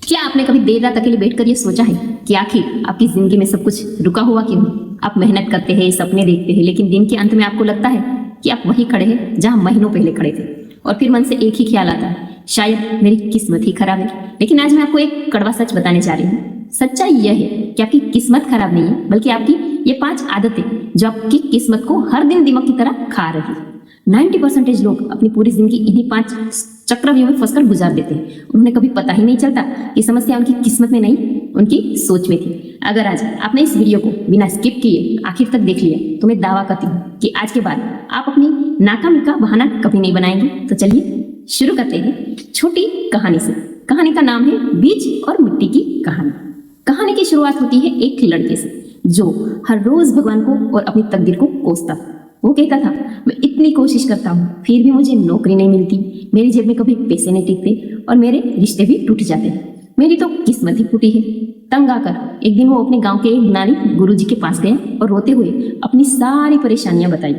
क्या आपने कभी देर रात अकेले बैठकर ये सोचा है कि आखिर आपकी जिंदगी में सब कुछ रुका हुआ क्यों है? आप मेहनत करते हैं, सपने देखते हैं, लेकिन दिन के अंत में आपको लगता है कि आप वहीं खड़े हैं जहां महीनों पहले खड़े थे। और फिर मन से एक ही ख्याल आता है, शायद मेरी किस्मत ही खराब है। लेकिन आज मैं आपको एक कड़वा सच बताने जा रही हूँ। सच्चाई यह है कि आपकी किस्मत खराब नहीं है, बल्कि आपकी ये 5 आदतें जो आपकी किस्मत को हर दिन दिमाग की तरह खा रही है। 90% लोग अपनी पूरी जिंदगी इन्हीं 5 चक्रव्यूह में फंसकर गुजार देते हैं। उन्हें कभी पता ही नहीं चलता कि समस्या उनकी किस्मत में नहीं, उनकी सोच में थी। अगर आज आपने इस वीडियो को बिना स्किप किए आखिर तक देख लिया तो मैं दावा करती हूँ कि आज के बाद आप अपनी नाकामी का बहाना कभी नहीं बनाएंगे। तो चलिए शुरू करते हैं छोटी कहानी से। कहानी का नाम है बीज और मिट्टी की कहानी। कहानी की शुरुआत होती है एक लड़के से जो हर रोज भगवान को और अपनी तकदीर को कोसता था। वो कहता था, मैं इतनी कोशिश करता हूँ फिर भी मुझे नौकरी नहीं मिलती, मेरी जेब में कभी पैसे नहीं टिकते और मेरे रिश्ते भी टूट जाते हैं। मेरी तो किस्मत ही फूटी है। तंग आकर एक दिन वो अपने गांव के एक ज्ञानी गुरुजी के पास गया और रोते हुए अपनी सारी परेशानियां बताई।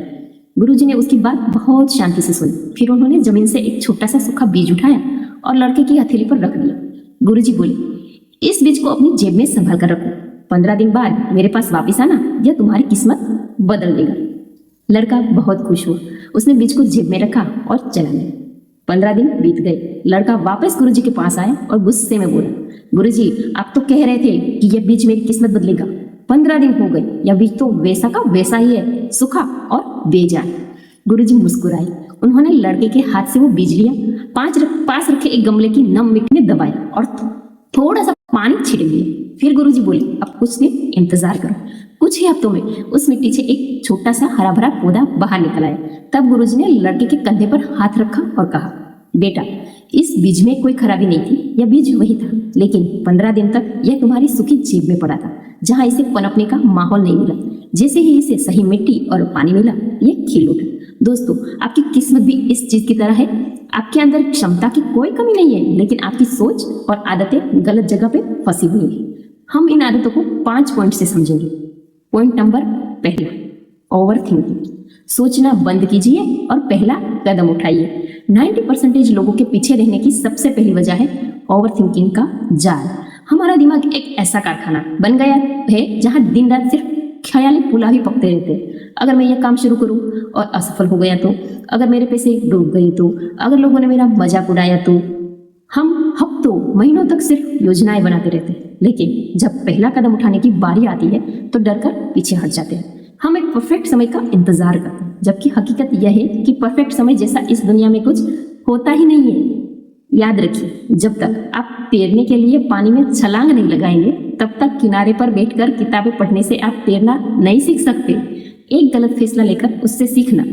गुरुजी ने उसकी बात बहुत शांति से सुनी। फिर उन्होंने जमीन से एक छोटा सा सूखा बीज उठाया और लड़के की हथेली पर रख दिया। गुरुजी बोले, इस बीज को अपनी जेब में संभाल कर रखो, 15 दिन बाद मेरे पास वापिस आना, यह तुम्हारी किस्मत बदल देगा। लड़का बहुत खुश हुआ। उसने बीज को जेब में रखा और चला गया। 15 दिन बीत गए। लड़का वापस गुरुजी के पास आया और गुस्से में बोला, गुरुजी आप तो कह रहे थे कि यह बीज मेरी किस्मत बदलेगा। 15 दिन हो गए, यह बीज तो वैसा का वैसा ही है, सूखा और बेजान। गुरुजी मुस्कुराए। उन्होंने लड़के के हाथ से वो बीज लिया, पास रखे एक गमले की नम मिट्टी में दबाया और थोड़ा सा पानी छिड़क दिया। फिर गुरुजी बोले, अब कुछ दिन इंतजार करो। कुछ ही हफ्तों में उस मिट्टी से एक छोटा सा हरा भरा पौधा बाहर निकल आया। तब गुरुजी ने लड़के के कंधे पर हाथ रखा और कहा, बेटा इस बीज में कोई खराबी नहीं थी, यह बीज वही था, लेकिन 15 दिन तक यह तुम्हारी सूखी जेब में पड़ा था, जहां इसे पनपने का माहौल नहीं मिला। जैसे ही इसे सही मिट्टी और पानी मिला, यह खिल उठा। दोस्तों, आपकी किस्मत भी इस चीज की तरह है। आपके अंदर क्षमता की कोई कमी नहीं है, लेकिन आपकी सोच और आदतें गलत जगह पे फंसी हुई है। हम इन आदतों को 5 पॉइंट से समझेंगे। Point number 1, over thinking. सोचना बंद कीजिए और पहला कदम उठाइए। 90% लोगों के पीछे रहने की सबसे पहली वजह है ओवर थिंकिंग का जाल। हमारा दिमाग एक ऐसा कारखाना बन गया है जहां दिन रात सिर्फ ख्याली पुलाव ही पकते रहते हैं। अगर मैं यह काम शुरू करूं और असफल हो गया तो, अगर मेरे पैसे डूब गए तो, अगर लोगों ने मेरा मजाक उड़ाया तो। हम हफ्तों महीनों तक सिर्फ योजनाएं बनाते रहते हैं, लेकिन जब पहला कदम उठाने की बारी आती है तो डरकर पीछे हट जाते हैं। हम एक परफेक्ट समय का इंतजार करते हैं, जबकि हकीकत यह है कि परफेक्ट समय जैसा इस दुनिया में कुछ होता ही नहीं है। याद रखिए, जब तक आप तैरने के लिए पानी में छलांग नहीं लगाएंगे, तब तक किनारे पर बैठकर किताबें पढ़ने से आप तैरना नहीं सीख सकते। एक गलत फैसला लेकर उससे सीखना,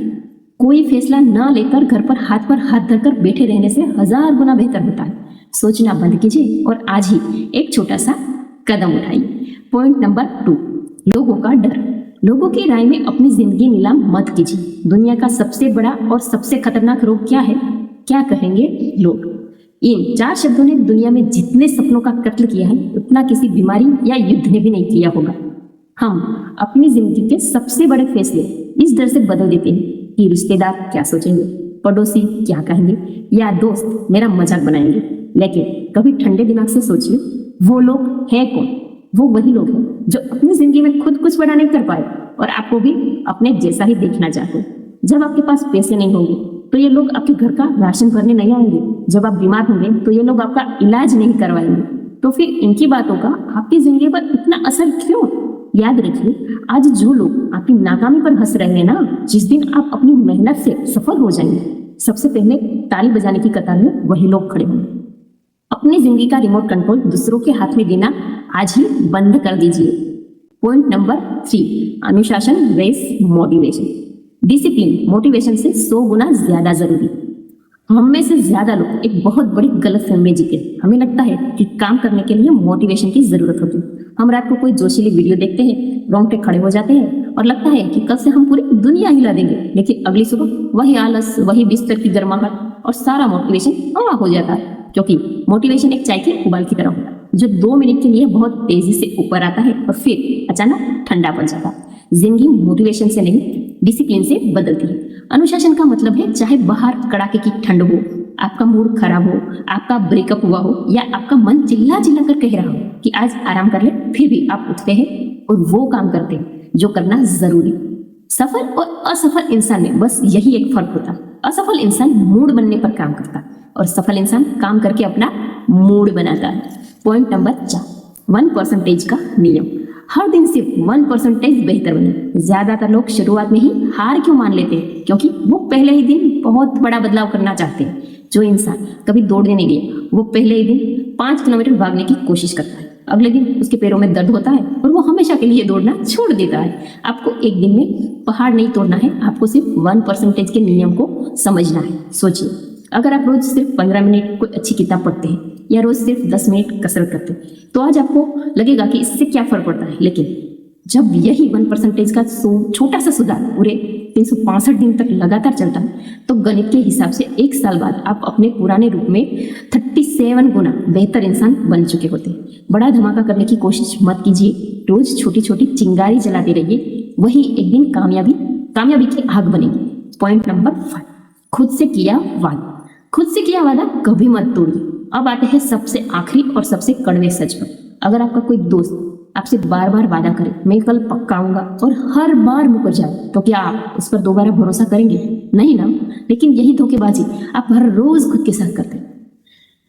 कोई फैसला ना लेकर घर पर हाथ धरकर बैठे रहने से 1000 गुना बेहतर होता है। सोचना बंद कीजिए और आज ही एक छोटा सा कदम उठाइए। पॉइंट नंबर 2, लोगों का डर। लोगों की राय में अपनी जिंदगी नीलाम मत कीजिए। दुनिया का सबसे बड़ा और सबसे खतरनाक रोग क्या है? क्या कहेंगे लोग? इन 4 शब्दों ने दुनिया में जितने सपनों का कत्ल किया है, उतना किसी बीमारी या युद्ध ने भी नहीं किया होगा। हम अपनी जिंदगी के सबसे बड़े फैसले इस डर से बदल देते हैं कि रिश्तेदार क्या सोचेंगे, पड़ोसी क्या कहेंगे, या दोस्त मेरा मजाक बनाएंगे। लेकिन कभी ठंडे दिमाग से सोचिए, वो लोग हैं कौन? वो वही लोग हैं जो अपनी जिंदगी में खुद कुछ बड़ा नहीं कर पाए और आपको भी अपने जैसा ही देखना चाहते हैं। जब आपके पास पैसे नहीं होंगे तो ये लोग आपके घर का राशन भरने नहीं आएंगे। जब आप बीमार होंगे तो ये लोग आपका इलाज नहीं करवाएंगे। तो फिर इनकी बातों का आपकी जिंदगी पर इतना असर क्यों? याद रखिए, आज जो लोग आपकी नाकामी पर हंस रहे हैं ना, जिस दिन आप अपनी मेहनत से सफल हो जाएंगे, सबसे पहले ताली बजाने की कतार में वही लोग खड़े होंगे। अपनी जिंदगी का रिमोट कंट्रोल दूसरों के हाथ में देना आज ही बंद कर दीजिए। पॉइंट नंबर 3, अनुशासन वेस मोटिवेशन। डिसिप्लिन मोटिवेशन से 100 गुना ज्यादा जरूरी। हम में से ज्यादा लोग एक बहुत बड़ी गलतफहमी में जीते। हमें लगता है कि काम करने के लिए मोटिवेशन की जरूरत होती है। हम रात को कोई जोशीली वीडियो देखते हैं, रोंगटे खड़े हो जाते हैं और लगता है कि कल से हम पूरी दुनिया हिला देंगे, लेकिन अगली सुबह वही आलस, वही बिस्तर की गर्माहट और सारा मोटिवेशन हवा हो जाता है। क्योंकि मोटिवेशन एक चाय के उबाल की तरह होता है, जो 2 मिनट के लिए बहुत तेजी से ऊपर आता है और फिर अचानक ठंडा पड़ जाता है। जिंदगी मोटिवेशन से नहीं, डिसिप्लिन से बदलती है। अनुशासन का मतलब है, चाहे बाहर कड़ाके की ठंड हो, आपका मूड खराब हो, आपका ब्रेकअप हुआ हो या आपका मन चिल्ला चिल्ला कर कह रहा हो कि आज आराम कर ले, फिर भी आप उठते हैं और वो काम करते हैं जो करना जरूरी। सफल और असफल इंसान में बस यही एक फर्क होता। असफल इंसान मूड बनने पर काम करता और सफल इंसान काम करके अपना मूड बनाता है। पॉइंट नंबर 4, 1% का नियम। हर दिन सिर्फ 1% बेहतर बने। ज्यादातर लोग शुरुआत में ही हार क्यों मान लेते हैं? क्योंकि वो पहले ही दिन बहुत बड़ा बदलाव करना चाहते हैं। जो इंसान कभी दौड़ने नहीं गया, वो पहले ही दिन 5 किलोमीटर भागने की कोशिश करता है। अगले दिन उसके पैरों में दर्द होता है और वो हमेशा के लिए दौड़ना छोड़ देता है। आपको एक दिन में पहाड़ नहीं तोड़ना है, आपको सिर्फ 1% के नियम को समझना है। सोचिए, अगर आप रोज सिर्फ 15 मिनट कोई अच्छी किताब पढ़ते हैं या रोज सिर्फ 10 मिनट कसरत करते हैं, तो आज आपको लगेगा कि इससे क्या फर्क पड़ता है। लेकिन जब यही 1% का छोटा सा सुधार पूरे 365 दिन तक लगातार चलता है, तो गणित के हिसाब से 1 साल बाद आप अपने पुराने रूप में 37 गुना बेहतर इंसान बन चुके होते हैं। बड़ा धमाका करने की कोशिश मत कीजिए, रोज छोटी छोटी चिंगारी जलाते रहिए, वही एक दिन कामयाबी की आग बनेगी। पॉइंट नंबर 5, खुद से किया वादा। खुद से किया वादा कभी मत तोड़िए। अब आते हैं सबसे आखिरी और सबसे कड़वे सच पर। अगर आपका कोई दोस्त आपसे बार बार वादा करे, मैं कल पक्का आऊंगा, और हर बार मुकर जाए, तो क्या आप उस पर दोबारा भरोसा करेंगे? नहीं ना। लेकिन यही धोखेबाजी आप हर रोज खुद के साथ करते हैं।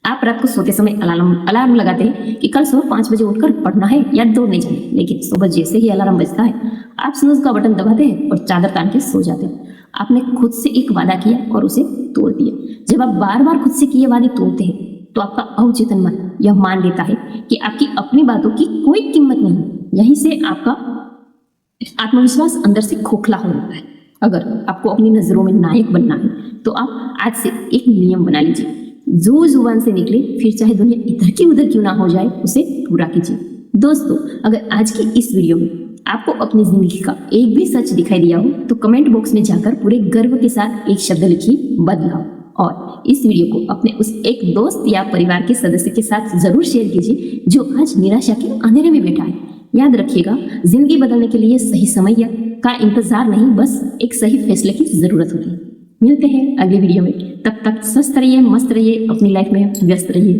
आप रात को सोते समय अलार्म लगाते हैं कि कल सुबह 5 बजे उठकर पढ़ना है या दौड़ने जाना है, लेकिन सुबह जैसे ही अलार्म बजता है आप स्नूज का बटन दबाते हैं और चादर तान के सो जाते हैं। आपने खुद से एक वादा किया और उसे तोड़ दिया। जब आप बार बार खुद से किए वादे तोड़ते हैं, तो आपका अवचेतन मन यह मान लेता है कि आपकी अपनी बातों की कोई कीमत नहीं। यहीं से आपका आत्मविश्वास अंदर से खोखला हो जाता है। अगर आपको अपनी नजरों में नायक बनना है, तो आप आज से एक नियम बना लीजिए। जो जुबान से निकले, फिर चाहे दुनिया इधर की उधर क्यों ना हो जाए, उसे पूरा कीजिए। दोस्तों, अगर आज की इस वीडियो में आपको अपनी जिंदगी का एक भी सच दिखाई दिया हो, तो कमेंट बॉक्स में जाकर पूरे गर्व के साथ एक शब्द लिखिए, बदलाव। और इस वीडियो को अपने उस एक दोस्त या परिवार के सदस्य के साथ जरूर शेयर कीजिए जो आज निराशा के अंधेरे में बैठा है। याद रखिएगा, जिंदगी बदलने के लिए सही समय का इंतजार नहीं, बस एक सही फैसले की जरूरत होती है। मिलते हैं अगली वीडियो में। तब तक स्वस्थ रहिए, मस्त रहिए, अपनी लाइफ में व्यस्त रहिए।